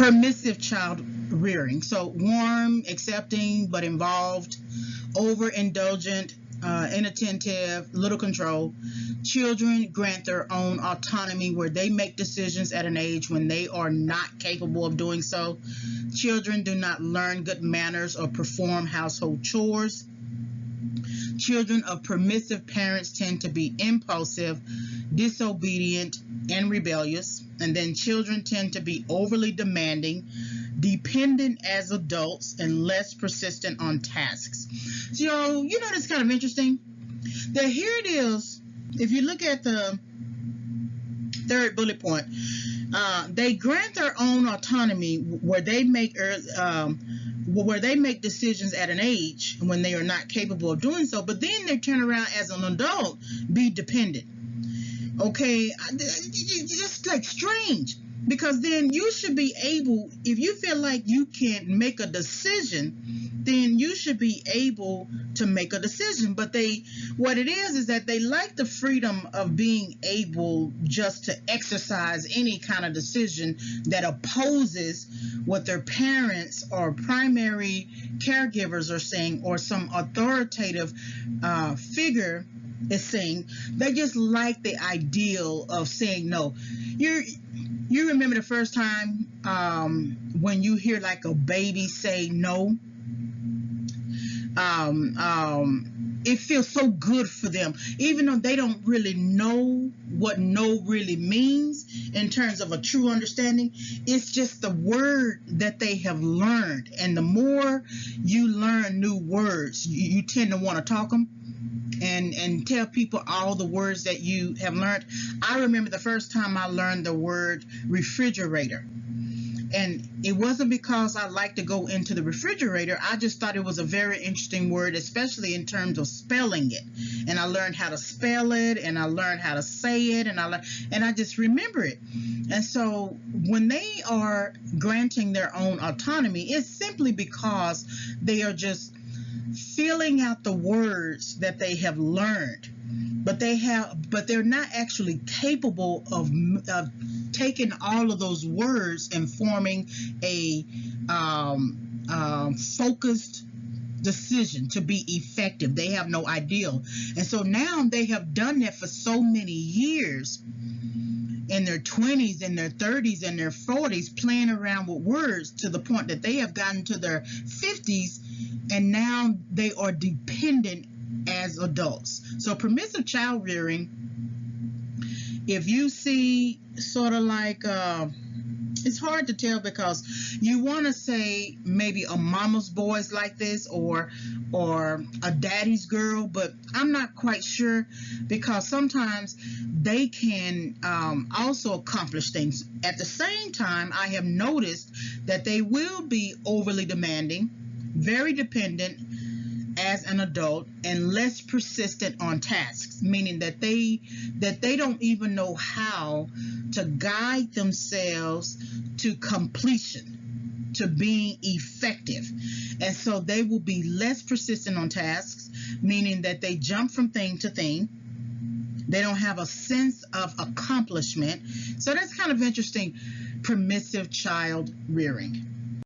Permissive child rearing. So warm, accepting, but involved, overindulgent, inattentive, little control. Children grant their own autonomy where they make decisions at an age when they are not capable of doing so. Children do not learn good manners or perform household chores. Children of permissive parents tend to be impulsive, disobedient, and rebellious. And then children tend to be overly demanding, dependent as adults, and less persistent on tasks. So, you know, that's kind of interesting. That here it is. If you look at the third bullet point, they grant their own autonomy where they make decisions at an age when they are not capable of doing so, but then they turn around as an adult, be dependent. Okay, just like strange, because then you should be able, if you feel like you can't make a decision, then you should be able to make a decision. But what it is that they like the freedom of being able just to exercise any kind of decision that opposes what their parents or primary caregivers are saying, or some authoritative figure is saying. They just like the ideal of saying no. You remember the first time when you hear like a baby say no? It feels so good for them, even though they don't really know what no really means in terms of a true understanding. It's just the word that they have learned, and the more you learn new words, you tend to want to talk them and tell people all the words that you have learned. I remember the first time I learned the word refrigerator. And it wasn't because I like to go into the refrigerator. I just thought it was a very interesting word, especially in terms of spelling it. And I learned how to spell it, and I learned how to say it, and I just remember it. And so when they are granting their own autonomy, it's simply because they are just filling out the words that they have learned. But they're not actually capable of taking all of those words and forming a focused decision to be effective. They have no ideal. And so now they have done that for so many years, in their 20s, in their 30s, and their 40s, playing around with words to the point that they have gotten to their 50s, and now they are dependent as adults. So permissive child rearing, if you see sort of like, it's hard to tell, because you want to say maybe a mama's boy's like this, or a daddy's girl, but I'm not quite sure, because sometimes they can also accomplish things. At the same time, I have noticed that they will be overly demanding, very dependent as an adult, and less persistent on tasks, meaning that they don't even know how to guide themselves to completion, to being effective. And so they will be less persistent on tasks, meaning that they jump from thing to thing. They don't have a sense of accomplishment. So that's kind of interesting, permissive child rearing.